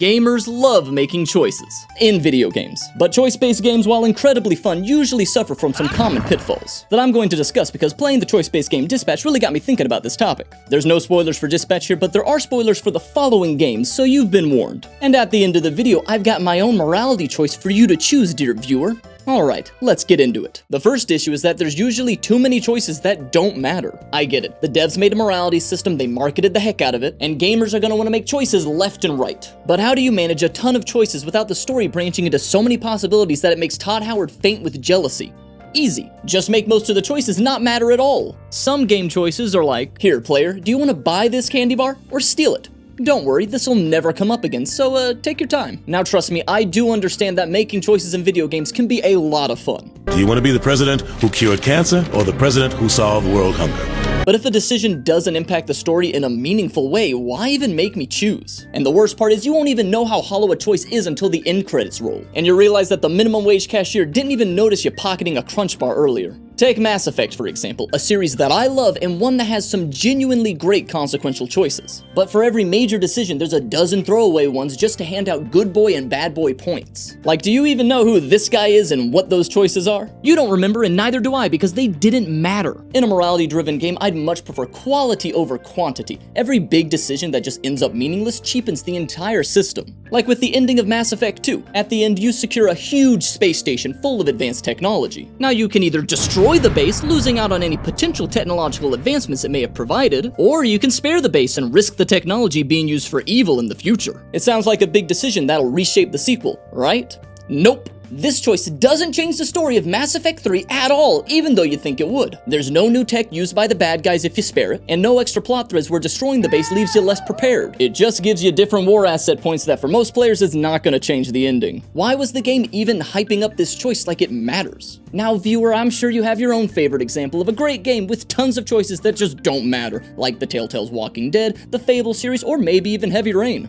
Gamers love making choices in video games, but choice-based games, while incredibly fun, usually suffer from some common pitfalls that I'm going to discuss because playing the choice-based game Dispatch really got me thinking about this topic. There's no spoilers for Dispatch here, but there are spoilers for the following games, so you've been warned. And at the end of the video, I've got my own morality choice for you to choose, dear viewer. Alright, let's get into it. The first issue is that there's usually too many choices that don't matter. I get it. The devs made a morality system, they marketed the heck out of it, and gamers are gonna wanna make choices left and right. But how do you manage a ton of choices without the story branching into so many possibilities that it makes Todd Howard faint with jealousy? Easy. Just make most of the choices not matter at all. Some game choices are like, here player, do you wanna buy this candy bar or steal it? Don't worry, this will never come up again, so take your time. Now trust me, I do understand that making choices in video games can be a lot of fun. Do you want to be the president who cured cancer or the president who solved world hunger? But if a decision doesn't impact the story in a meaningful way, why even make me choose? And the worst part is you won't even know how hollow a choice is until the end credits roll. And you realize that the minimum wage cashier didn't even notice you pocketing a Crunch Bar earlier. Take Mass Effect, for example, a series that I love and one that has some genuinely great consequential choices. But for every major decision, there's a dozen throwaway ones just to hand out good boy and bad boy points. Like, do you even know who this guy is and what those choices are? You don't remember, and neither do I, because they didn't matter. In a morality-driven game, I'd much prefer quality over quantity. Every big decision that just ends up meaningless cheapens the entire system. Like with the ending of Mass Effect 2. At the end, you secure a huge space station full of advanced technology. Now you can either destroy the base, losing out on any potential technological advancements it may have provided, or you can spare the base and risk the technology being used for evil in the future. It sounds like a big decision that'll reshape the sequel, right? Nope. This choice doesn't change the story of Mass Effect 3 at all, even though you'd think it would. There's no new tech used by the bad guys if you spare it, and no extra plot threads where destroying the base leaves you less prepared. It just gives you different war asset points that for most players is not gonna change the ending. Why was the game even hyping up this choice like it matters? Now viewer, I'm sure you have your own favorite example of a great game with tons of choices that just don't matter, like the Telltale's Walking Dead, the Fable series, or maybe even Heavy Rain.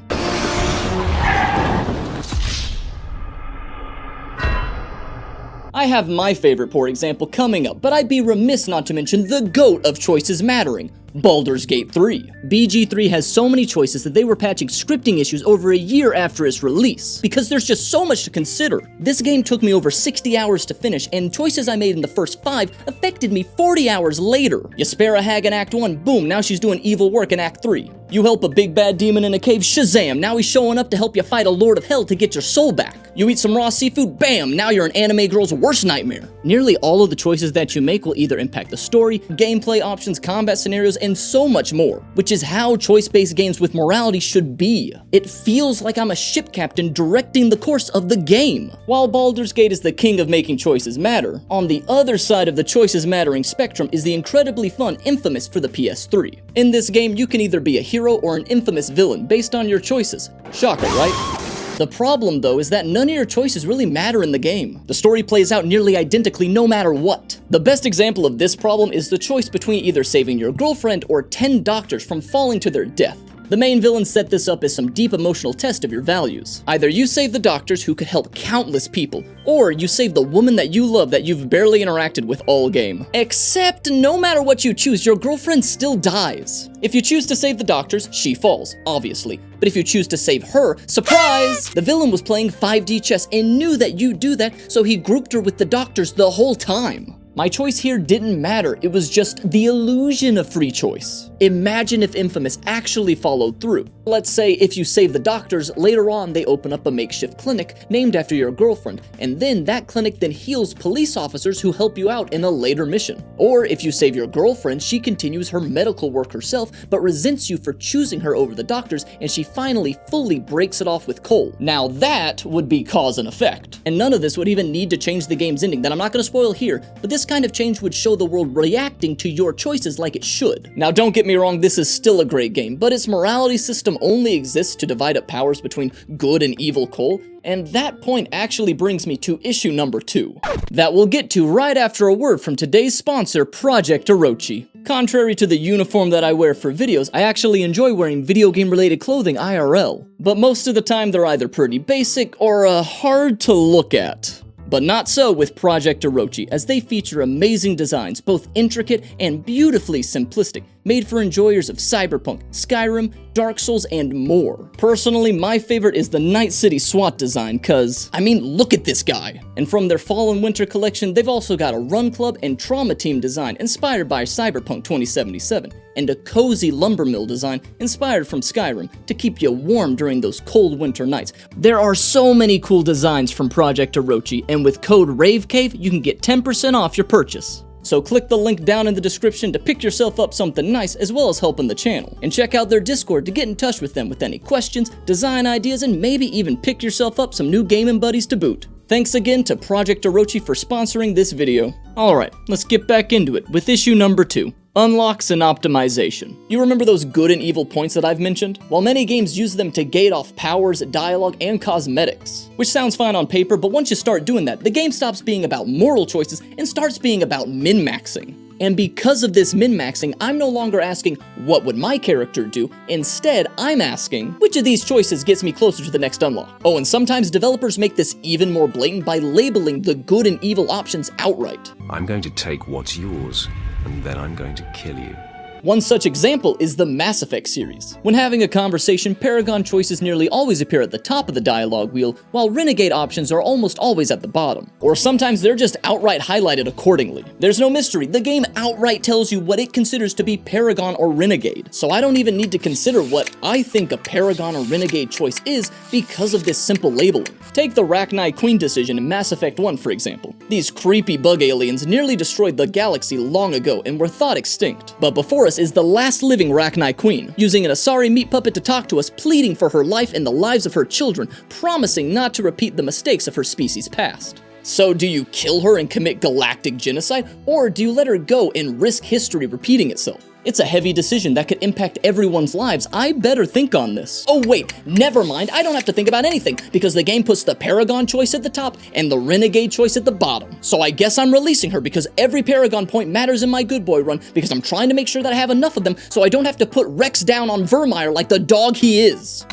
I have my favorite poor example coming up, but I'd be remiss not to mention the GOAT of choices mattering, Baldur's Gate 3. BG3 has so many choices that they were patching scripting issues over a year after its release, because there's just so much to consider. This game took me over 60 hours to finish, and choices I made in the first 5 affected me 40 hours later. You spare a hag in Act 1, boom, now she's doing evil work in Act 3. You help a big bad demon in a cave, shazam, now he's showing up to help you fight a lord of hell to get your soul back. You eat some raw seafood, bam, now you're an anime girl's worst nightmare. Nearly all of the choices that you make will either impact the story, gameplay options, combat scenarios, and so much more, which is how choice-based games with morality should be. It feels like I'm a ship captain directing the course of the game. While Baldur's Gate is the king of making choices matter, on the other side of the choices mattering spectrum is the incredibly fun Infamous for the PS3. In this game, you can either be a hero or an infamous villain based on your choices. Shocker, right? The problem, though, is that none of your choices really matter in the game. The story plays out nearly identically no matter what. The best example of this problem is the choice between either saving your girlfriend or 10 doctors from falling to their death. The main villain set this up as some deep emotional test of your values. Either you save the doctors who could help countless people, or you save the woman that you love that you've barely interacted with all game. Except, no matter what you choose, your girlfriend still dies. If you choose to save the doctors, she falls, obviously. But if you choose to save her, surprise! The villain was playing 5D chess and knew that you'd do that, so he grouped her with the doctors the whole time. My choice here didn't matter, it was just the illusion of free choice. Imagine if Infamous actually followed through. Let's say if you save the doctors, later on they open up a makeshift clinic named after your girlfriend, and then that clinic then heals police officers who help you out in a later mission. Or if you save your girlfriend, she continues her medical work herself, but resents you for choosing her over the doctors, and she finally fully breaks it off with Cole. Now that would be cause and effect. And none of this would even need to change the game's ending that I'm not going to spoil here, but this kind of change would show the world reacting to your choices like it should. Now don't get me wrong, this is still a great game, but its morality system only exists to divide up powers between good and evil Cole, and that point actually brings me to issue number 2. That we'll get to right after a word from today's sponsor, Project Orochi. Contrary to the uniform that I wear for videos, I actually enjoy wearing video game related clothing IRL, but most of the time they're either pretty basic or hard to look at. But not so with Project Orochi, as they feature amazing designs, both intricate and beautifully simplistic, made for enjoyers of Cyberpunk, Skyrim, Dark Souls, and more. Personally, my favorite is the Night City SWAT design, cause, I mean, look at this guy. And from their Fall and Winter collection, they've also got a Run Club and Trauma Team design inspired by Cyberpunk 2077, and a cozy lumber mill design inspired from Skyrim to keep you warm during those cold winter nights. There are so many cool designs from Project Orochi, and with code RAVECAVE, you can get 10% off your purchase. So click the link down in the description to pick yourself up something nice as well as helping the channel. And check out their Discord to get in touch with them with any questions, design ideas, and maybe even pick yourself up some new gaming buddies to boot. Thanks again to Project Orochi for sponsoring this video. Alright, let's get back into it with issue number 2. Unlocks and optimization. You remember those good and evil points that I've mentioned? While many games use them to gate off powers, dialogue, and cosmetics. Which sounds fine on paper, but once you start doing that, the game stops being about moral choices and starts being about min-maxing. And because of this min-maxing, I'm no longer asking, what would my character do? Instead, I'm asking, which of these choices gets me closer to the next unlock? Oh, and sometimes developers make this even more blatant by labeling the good and evil options outright. I'm going to take what's yours, and then I'm going to kill you. One such example is the Mass Effect series. When having a conversation, Paragon choices nearly always appear at the top of the dialogue wheel, while Renegade options are almost always at the bottom. Or sometimes they're just outright highlighted accordingly. There's no mystery, the game outright tells you what it considers to be Paragon or Renegade, so I don't even need to consider what I think a Paragon or Renegade choice is because of this simple labeling. Take the Rachni Queen decision in Mass Effect 1 for example. These creepy bug aliens nearly destroyed the galaxy long ago and were thought extinct. But before us is the last living Rachni Queen, using an Asari meat puppet to talk to us, pleading for her life and the lives of her children, promising not to repeat the mistakes of her species' past. So do you kill her and commit galactic genocide, or do you let her go and risk history repeating itself? It's a heavy decision that could impact everyone's lives. I better think on this. Oh wait, never mind, I don't have to think about anything, because the game puts the Paragon choice at the top and the Renegade choice at the bottom. So I guess I'm releasing her because every Paragon point matters in my good boy run, because I'm trying to make sure that I have enough of them so I don't have to put Rex down on Vermeer like the dog he is.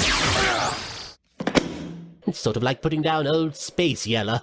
It's sort of like putting down old Space Yella.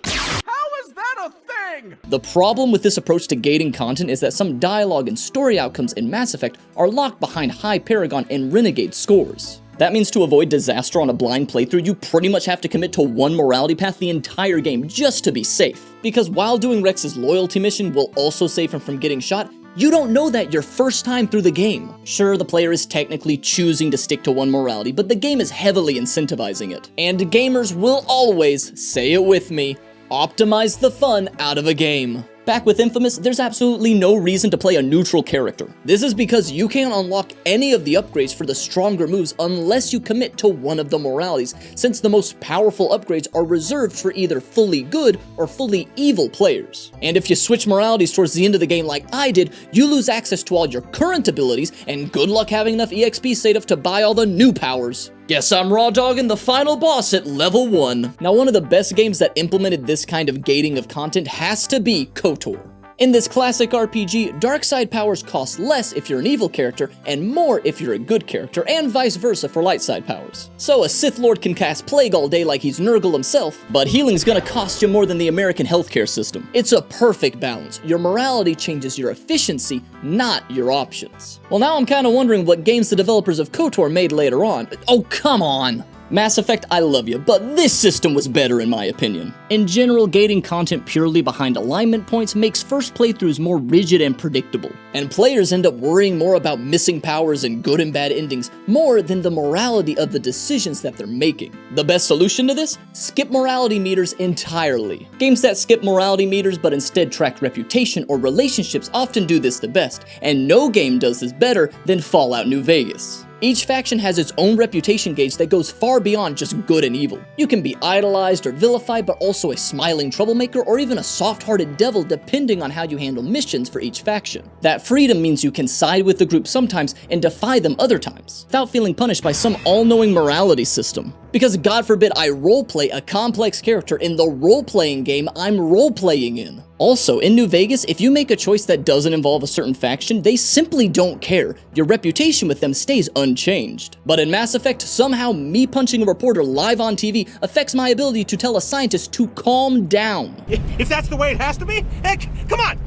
The problem with this approach to gating content is that some dialogue and story outcomes in Mass Effect are locked behind high Paragon and Renegade scores. That means to avoid disaster on a blind playthrough, you pretty much have to commit to one morality path the entire game just to be safe. Because while doing Rex's loyalty mission will also save him from getting shot, you don't know that your first time through the game. Sure, the player is technically choosing to stick to one morality, but the game is heavily incentivizing it. And gamers will always, say it with me, optimize the fun out of a game. Back with Infamous, there's absolutely no reason to play a neutral character. This is because you can't unlock any of the upgrades for the stronger moves unless you commit to one of the moralities, since the most powerful upgrades are reserved for either fully good or fully evil players. And if you switch moralities towards the end of the game like I did, you lose access to all your current abilities, and good luck having enough EXP saved up to buy all the new powers. Guess I'm raw dogging the final boss at level 1. Now, one of the best games that implemented this kind of gating of content has to be KOTOR. In this classic RPG, dark side powers cost less if you're an evil character and more if you're a good character, and vice versa for light side powers. So a Sith Lord can cast Plague all day like he's Nurgle himself, but healing's gonna cost you more than the American healthcare system. It's a perfect balance. Your morality changes your efficiency, not your options. Well, now I'm kinda wondering what games the developers of KOTOR made later on. Oh, come on! Mass Effect, I love you, but this system was better in my opinion. In general, gating content purely behind alignment points makes first playthroughs more rigid and predictable, and players end up worrying more about missing powers and good and bad endings more than the morality of the decisions that they're making. The best solution to this? Skip morality meters entirely. Games that skip morality meters but instead track reputation or relationships often do this the best, and no game does this better than Fallout New Vegas. Each faction has its own reputation gauge that goes far beyond just good and evil. You can be idolized or vilified, but also a smiling troublemaker or even a soft-hearted devil depending on how you handle missions for each faction. That freedom means you can side with the group sometimes and defy them other times, without feeling punished by some all-knowing morality system. Because God forbid I roleplay a complex character in the role-playing game I'm role-playing in. Also, in New Vegas, if you make a choice that doesn't involve a certain faction, they simply don't care. Your reputation with them stays unchanged. But in Mass Effect, somehow me punching a reporter live on TV affects my ability to tell a scientist to calm down. If that's the way it has to be, heck, come on!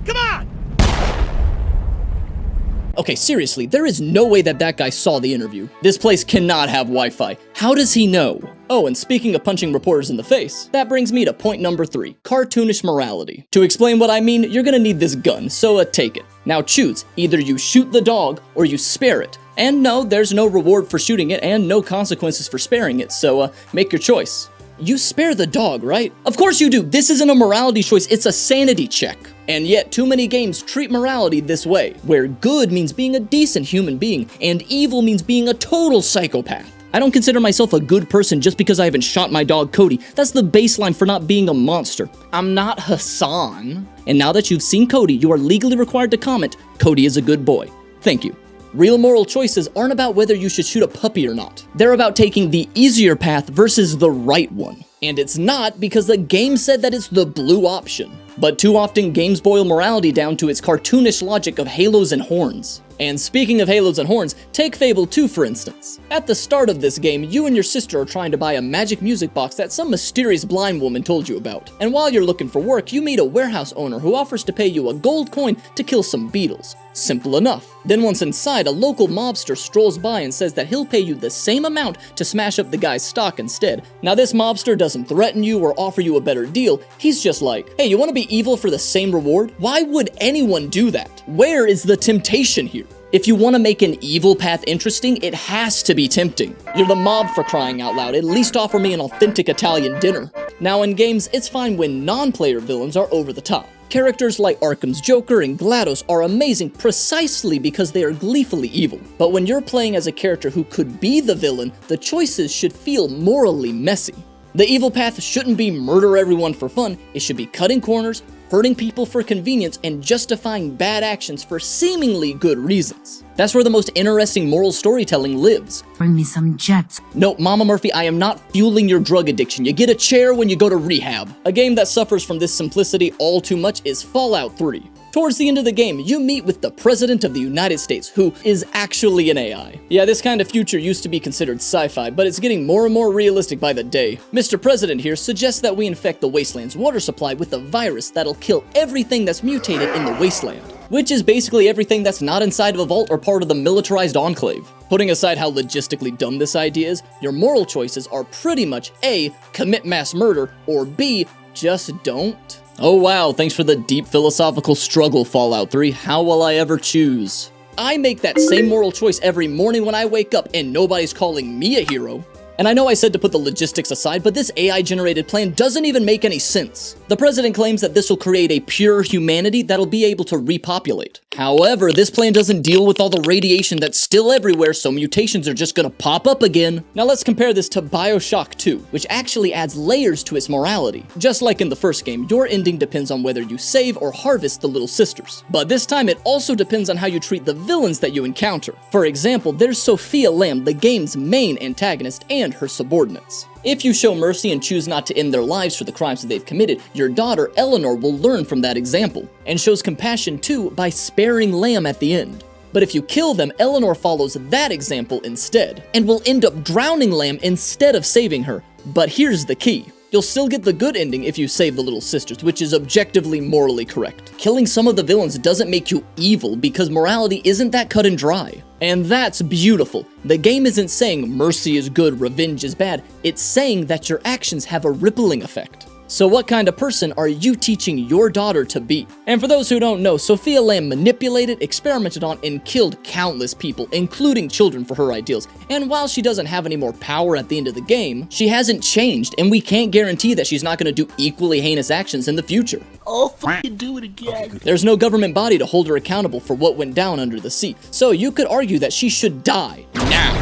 Okay, seriously, there is no way that that guy saw the interview. This place cannot have Wi-Fi. How does he know? Oh, and speaking of punching reporters in the face, that brings me to point number 3, cartoonish morality. To explain what I mean, you're gonna need this gun, so take it. Now choose, either you shoot the dog or you spare it. And no, there's no reward for shooting it and no consequences for sparing it, so make your choice. You spare the dog, right? Of course you do. This isn't a morality choice, it's a sanity check. And yet, too many games treat morality this way, where good means being a decent human being, and evil means being a total psychopath. I don't consider myself a good person just because I haven't shot my dog Cody. That's the baseline for not being a monster. I'm not Hassan. And now that you've seen Cody, you are legally required to comment, Cody is a good boy. Thank you. Real moral choices aren't about whether you should shoot a puppy or not. They're about taking the easier path versus the right one. And it's not because the game said that it's the blue option. But too often games boil morality down to its cartoonish logic of halos and horns. And speaking of halos and horns, take Fable 2 for instance. At the start of this game, you and your sister are trying to buy a magic music box that some mysterious blind woman told you about. And while you're looking for work, you meet a warehouse owner who offers to pay you a gold coin to kill some beetles. Simple enough. Then once inside, a local mobster strolls by and says that he'll pay you the same amount to smash up the guy's stock instead. Now this mobster doesn't threaten you or offer you a better deal, he's just like, hey, you wanna be evil for the same reward? Why would anyone do that? Where is the temptation here? If you want to make an evil path interesting, it has to be tempting. You're the mob for crying out loud, at least offer me an authentic Italian dinner. Now in games, it's fine when non-player villains are over the top. Characters like Arkham's Joker and GLaDOS are amazing precisely because they are gleefully evil. But when you're playing as a character who could be the villain, the choices should feel morally messy. The evil path shouldn't be murder everyone for fun, it should be cutting corners, hurting people for convenience, and justifying bad actions for seemingly good reasons. That's where the most interesting moral storytelling lives. Bring me some jets. No, Mama Murphy, I am not fueling your drug addiction. You get a chair when you go to rehab. A game that suffers from this simplicity all too much is Fallout 3. Towards the end of the game, you meet with the President of the United States, who is actually an AI. Yeah, this kind of future used to be considered sci-fi, but it's getting more and more realistic by the day. Mr. President here suggests that we infect the wasteland's water supply with a virus that'll kill everything that's mutated in the wasteland, which is basically everything that's not inside of a vault or part of the militarized enclave. Putting aside how logistically dumb this idea is, your moral choices are pretty much A, commit mass murder, or B, just don't. Oh wow, thanks for the deep philosophical struggle, Fallout 3. How will I ever choose? I make that same moral choice every morning when I wake up, and nobody's calling me a hero. And I know I said to put the logistics aside, but this AI-generated plan doesn't even make any sense. The president claims that this will create a pure humanity that'll be able to repopulate. However, this plan doesn't deal with all the radiation that's still everywhere, so mutations are just gonna pop up again. Now let's compare this to Bioshock 2, which actually adds layers to its morality. Just like in the first game, your ending depends on whether you save or harvest the little sisters. But this time it also depends on how you treat the villains that you encounter. For example, there's Sophia Lamb, the game's main antagonist, and her subordinates. If you show mercy and choose not to end their lives for the crimes that they've committed, your daughter Eleanor will learn from that example, and shows compassion too by sparing Lamb at the end. But if you kill them, Eleanor follows that example instead, and will end up drowning Lamb instead of saving her. But here's the key. You'll still get the good ending if you save the little sisters, which is objectively morally correct. Killing some of the villains doesn't make you evil because morality isn't that cut and dry. And that's beautiful. The game isn't saying mercy is good, revenge is bad. It's saying that your actions have a rippling effect. So what kind of person are you teaching your daughter to be? And for those who don't know, Sophia Lamb manipulated, experimented on, and killed countless people, including children, for her ideals. And while she doesn't have any more power at the end of the game, she hasn't changed, and we can't guarantee that she's not going to do equally heinous actions in the future. Oh, fucking do it again. There's no government body to hold her accountable for what went down under the sea, so you could argue that she should die now.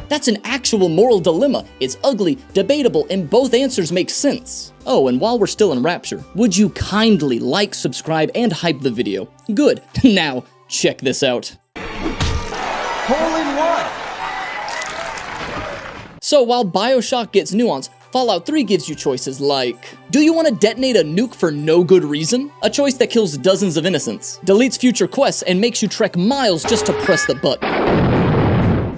That's an actual moral dilemma. It's ugly, debatable, and both answers make sense. Oh, and while we're still in Rapture, would you kindly like, subscribe, and hype the video? Good. Now, check this out. Hole in one! So while Bioshock gets nuance, Fallout 3 gives you choices like, do you want to detonate a nuke for no good reason? A choice that kills dozens of innocents, deletes future quests, and makes you trek miles just to press the button.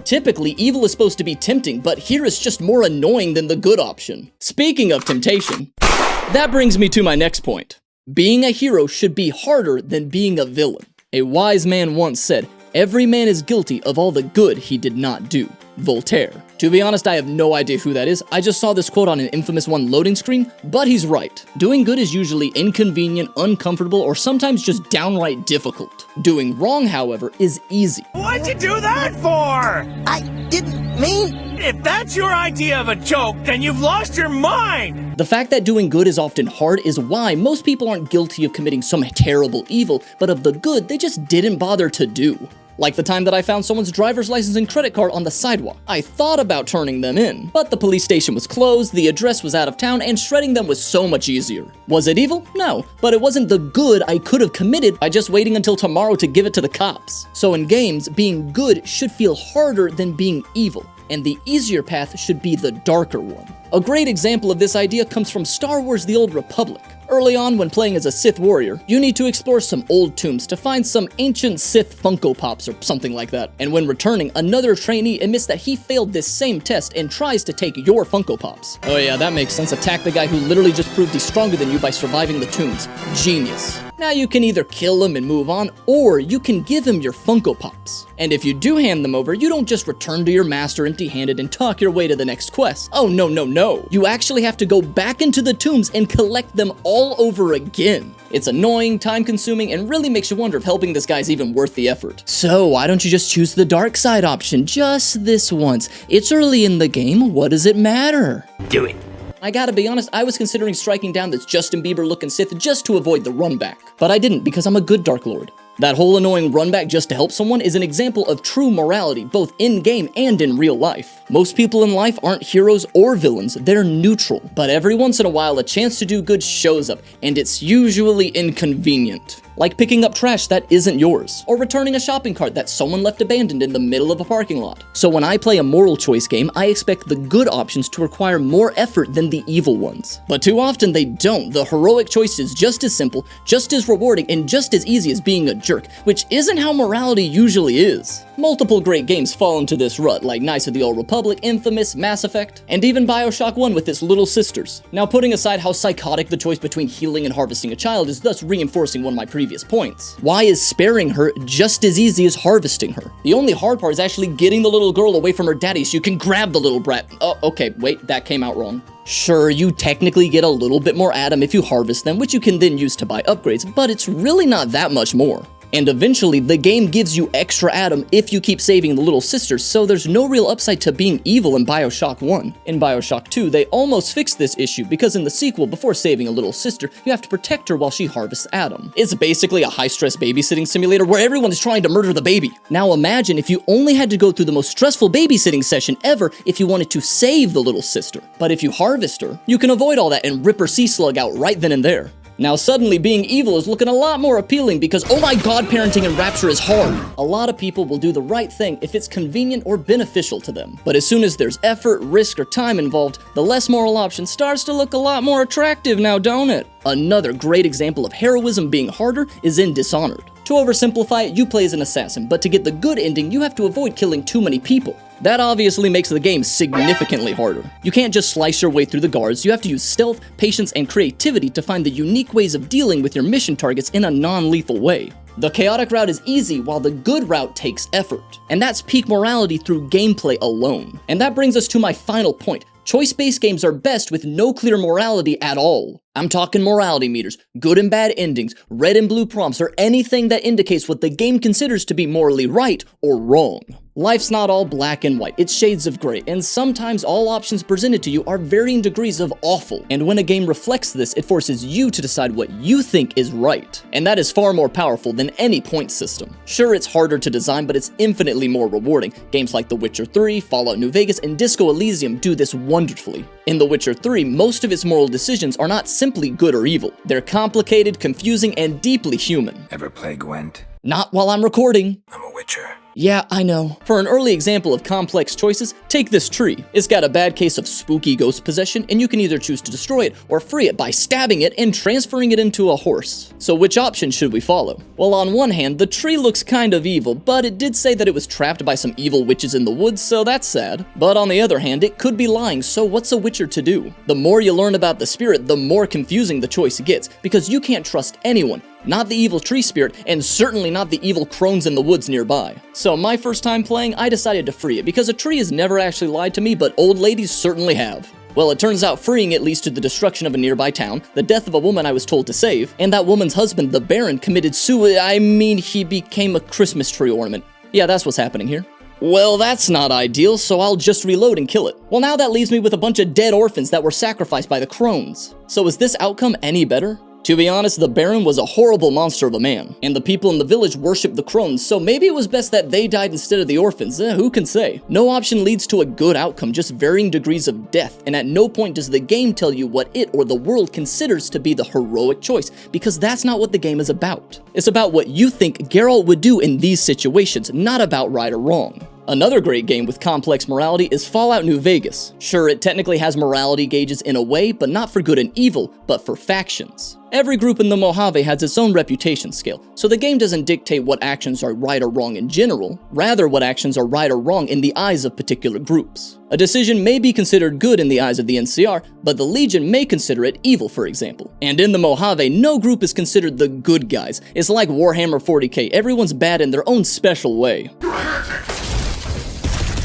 Typically, evil is supposed to be tempting, but here it's just more annoying than the good option. Speaking of temptation, that brings me to my next point. Being a hero should be harder than being a villain. A wise man once said, Every man is guilty of all the good he did not do. Voltaire. To be honest, I have no idea who that is. I just saw this quote on an Infamous 1 loading screen, but he's right. Doing good is usually inconvenient, uncomfortable, or sometimes just downright difficult. Doing wrong, however, is easy. What'd you do that for? I didn't mean... If that's your idea of a joke, then you've lost your mind! The fact that doing good is often hard is why most people aren't guilty of committing some terrible evil, but of the good they just didn't bother to do. Like the time that I found someone's driver's license and credit card on the sidewalk. I thought about turning them in, but the police station was closed, the address was out of town, and shredding them was so much easier. Was it evil? No, but it wasn't the good I could have committed by just waiting until tomorrow to give it to the cops. So in games, being good should feel harder than being evil, and the easier path should be the darker one. A great example of this idea comes from Star Wars: The Old Republic. Early on, when playing as a Sith warrior, you need to explore some old tombs to find some ancient Sith Funko Pops or something like that. And when returning, another trainee admits that he failed this same test and tries to take your Funko Pops. Oh yeah, that makes sense. Attack the guy who literally just proved he's stronger than you by surviving the tombs. Genius. Now you can either kill him and move on, or you can give him your Funko Pops. And if you do hand them over, you don't just return to your master empty-handed and talk your way to the next quest. Oh no, no, no. You actually have to go back into the tombs and collect them all over again. It's annoying, time-consuming, and really makes you wonder if helping this guy's even worth the effort. So why don't you just choose the dark side option just this once? It's early in the game, what does it matter? Do it. I gotta be honest, I was considering striking down this Justin Bieber-looking Sith just to avoid the run back. But I didn't because I'm a good Dark Lord. That whole annoying run back just to help someone is an example of true morality, both in-game and in real life. Most people in life aren't heroes or villains, they're neutral. But every once in a while, a chance to do good shows up, and it's usually inconvenient. Like picking up trash that isn't yours, or returning a shopping cart that someone left abandoned in the middle of a parking lot. So when I play a moral choice game, I expect the good options to require more effort than the evil ones. But too often they don't. The heroic choice is just as simple, just as rewarding, and just as easy as being a jerk, which isn't how morality usually is. Multiple great games fall into this rut, like Knights of the Old Republic, Infamous, Mass Effect, and even Bioshock 1 with its little sisters. Now, putting aside how psychotic the choice between healing and harvesting a child is, thus reinforcing one of my previous points. Why is sparing her just as easy as harvesting her? The only hard part is actually getting the little girl away from her daddy so you can grab the little brat. Oh, okay, wait, that came out wrong. Sure, you technically get a little bit more Adam if you harvest them, which you can then use to buy upgrades, but it's really not that much more. And eventually, the game gives you extra Adam if you keep saving the little sisters, so there's no real upside to being evil in Bioshock 1. In Bioshock 2, they almost fixed this issue, because in the sequel, before saving a little sister, you have to protect her while she harvests Adam. It's basically a high-stress babysitting simulator where everyone is trying to murder the baby. Now imagine if you only had to go through the most stressful babysitting session ever if you wanted to save the little sister. But if you harvest her, you can avoid all that and rip her sea slug out right then and there. Now suddenly being evil is looking a lot more appealing because, oh my god, parenting in Rapture is hard. A lot of people will do the right thing if it's convenient or beneficial to them. But as soon as there's effort, risk, or time involved, the less moral option starts to look a lot more attractive now, don't it? Another great example of heroism being harder is in Dishonored. To oversimplify it, you play as an assassin, but to get the good ending, you have to avoid killing too many people. That obviously makes the game significantly harder. You can't just slice your way through the guards, you have to use stealth, patience, and creativity to find the unique ways of dealing with your mission targets in a non-lethal way. The chaotic route is easy, while the good route takes effort. And that's peak morality through gameplay alone. And that brings us to my final point. Choice-based games are best with no clear morality at all. I'm talking morality meters, good and bad endings, red and blue prompts, or anything that indicates what the game considers to be morally right or wrong. Life's not all black and white, it's shades of gray, and sometimes all options presented to you are varying degrees of awful. And when a game reflects this, it forces you to decide what you think is right. And that is far more powerful than any point system. Sure, it's harder to design, but it's infinitely more rewarding. Games like The Witcher 3, Fallout New Vegas, and Disco Elysium do this wonderfully. In The Witcher 3, most of its moral decisions are not simply good or evil. They're complicated, confusing, and deeply human. Ever play Gwent? Not while I'm recording. I'm a Witcher. Yeah, I know. For an early example of complex choices, take this tree. It's got a bad case of spooky ghost possession, and you can either choose to destroy it or free it by stabbing it and transferring it into a horse. So which option should we follow? Well, on one hand, the tree looks kind of evil, but it did say that it was trapped by some evil witches in the woods, so that's sad. But on the other hand, it could be lying, so what's a witcher to do? The more you learn about the spirit, the more confusing the choice gets, because you can't trust anyone, not the evil tree spirit, and certainly not the evil crones in the woods nearby. So my first time playing, I decided to free it because a tree has never actually lied to me, but old ladies certainly have. Well, it turns out freeing it leads to the destruction of a nearby town, the death of a woman I was told to save, and that woman's husband, the Baron, committed he became a Christmas tree ornament. Yeah, that's what's happening here. Well, that's not ideal, so I'll just reload and kill it. Well, now that leaves me with a bunch of dead orphans that were sacrificed by the crones. So is this outcome any better? To be honest, the Baron was a horrible monster of a man, and the people in the village worshipped the crones, so maybe it was best that they died instead of the orphans. Who can say? No option leads to a good outcome, just varying degrees of death, and at no point does the game tell you what it or the world considers to be the heroic choice, because that's not what the game is about. It's about what you think Geralt would do in these situations, not about right or wrong. Another great game with complex morality is Fallout New Vegas. Sure, it technically has morality gauges in a way, but not for good and evil, but for factions. Every group in the Mojave has its own reputation scale, so the game doesn't dictate what actions are right or wrong in general, rather what actions are right or wrong in the eyes of particular groups. A decision may be considered good in the eyes of the NCR, but the Legion may consider it evil, for example. And in the Mojave, no group is considered the good guys. It's like Warhammer 40k, everyone's bad in their own special way.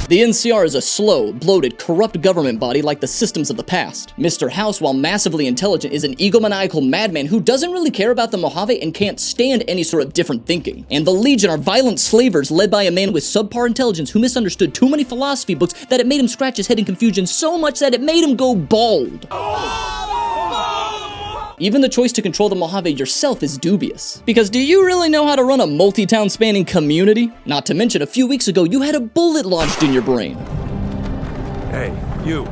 The NCR is a slow, bloated, corrupt government body like the systems of the past. Mr. House, while massively intelligent, is an egomaniacal madman who doesn't really care about the Mojave and can't stand any sort of different thinking. And the Legion are violent slavers led by a man with subpar intelligence who misunderstood too many philosophy books that it made him scratch his head in confusion so much that it made him go bald. Even the choice to control the Mojave yourself is dubious. Because do you really know how to run a multi-town spanning community? Not to mention, a few weeks ago, you had a bullet lodged in your brain. Hey, you're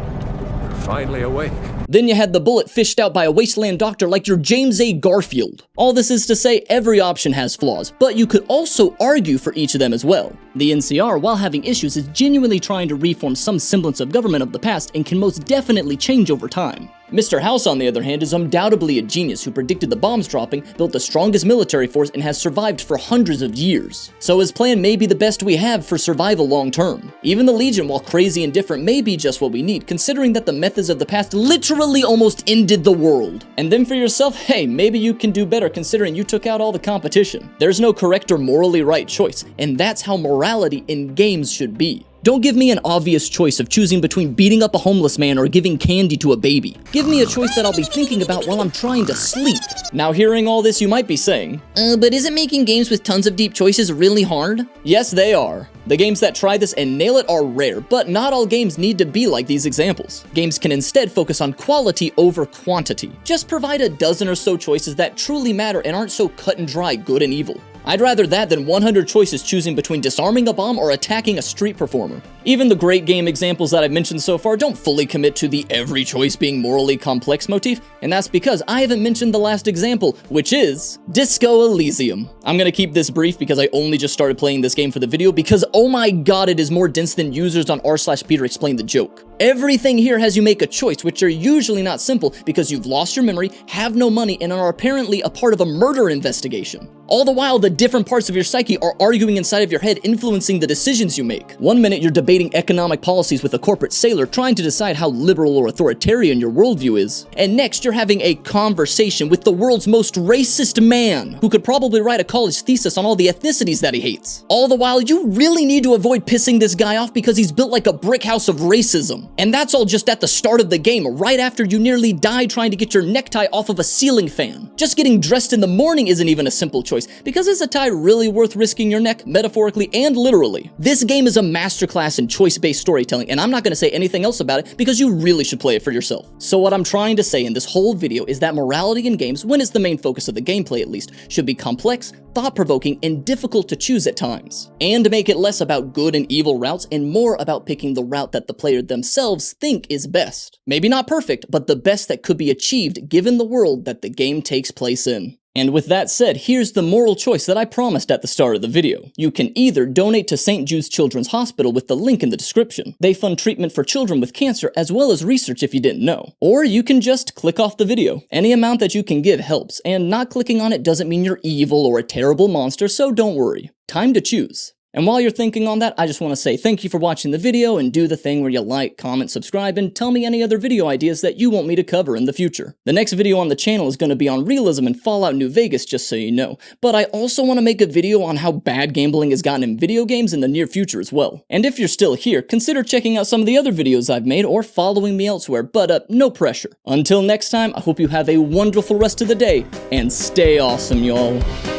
finally awake. Then you had the bullet fished out by a wasteland doctor like your James A. Garfield. All this is to say, every option has flaws, but you could also argue for each of them as well. The NCR, while having issues, is genuinely trying to reform some semblance of government of the past and can most definitely change over time. Mr. House, on the other hand, is undoubtedly a genius who predicted the bombs dropping, built the strongest military force, and has survived for hundreds of years. So his plan may be the best we have for survival long term. Even the Legion, while crazy and different, may be just what we need, considering that the methods of the past literally almost ended the world. And then for yourself, hey, maybe you can do better considering you took out all the competition. There's no correct or morally right choice, and that's how morality in games should be. Don't give me an obvious choice of choosing between beating up a homeless man or giving candy to a baby. Give me a choice that I'll be thinking about while I'm trying to sleep. Now, hearing all this, you might be saying, but isn't making games with tons of deep choices really hard? Yes, they are. The games that try this and nail it are rare, but not all games need to be like these examples. Games can instead focus on quality over quantity. Just provide a dozen or so choices that truly matter and aren't so cut and dry good and evil. I'd rather that than 100 choices choosing between disarming a bomb or attacking a street performer. Even the great game examples that I've mentioned so far don't fully commit to the every choice being morally complex motif, and that's because I haven't mentioned the last example, which is Disco Elysium. I'm gonna keep this brief because I only just started playing this game for the video because oh my god, it is more dense than users on r/Peter explain the joke. Everything here has you make a choice, which are usually not simple because you've lost your memory, have no money, and are apparently a part of a murder investigation. All the while, the different parts of your psyche are arguing inside of your head, influencing the decisions you make. One minute you're debating economic policies with a corporate sailor, trying to decide how liberal or authoritarian your worldview is. And next you're having a conversation with the world's most racist man, who could probably write a college thesis on all the ethnicities that he hates. All the while, you really need to avoid pissing this guy off because he's built like a brick house of racism. And that's all just at the start of the game, right after you nearly die trying to get your necktie off of a ceiling fan. Just getting dressed in the morning isn't even a simple choice, because is a tie really worth risking your neck, metaphorically and literally? This game is a masterclass in choice-based storytelling, and I'm not gonna say anything else about it because you really should play it for yourself. So what I'm trying to say in this whole video is that morality in games, when it's the main focus of the gameplay at least, should be complex, thought-provoking, and difficult to choose at times. And to make it less about good and evil routes and more about picking the route that the player themselves think is best. Maybe not perfect, but the best that could be achieved given the world that the game takes place in. And with that said, here's the moral choice that I promised at the start of the video. You can either donate to St. Jude's Children's Hospital with the link in the description. They fund treatment for children with cancer as well as research if you didn't know. Or you can just click off the video. Any amount that you can give helps, and not clicking on it doesn't mean you're evil or a terrible monster, so don't worry. Time to choose. And while you're thinking on that, I just want to say thank you for watching the video, and do the thing where you like, comment, subscribe, and tell me any other video ideas that you want me to cover in the future. The next video on the channel is going to be on realism and Fallout New Vegas, just so you know. But I also want to make a video on how bad gambling has gotten in video games in the near future as well. And if you're still here, consider checking out some of the other videos I've made or following me elsewhere, but no pressure. Until next time, I hope you have a wonderful rest of the day, and stay awesome, y'all.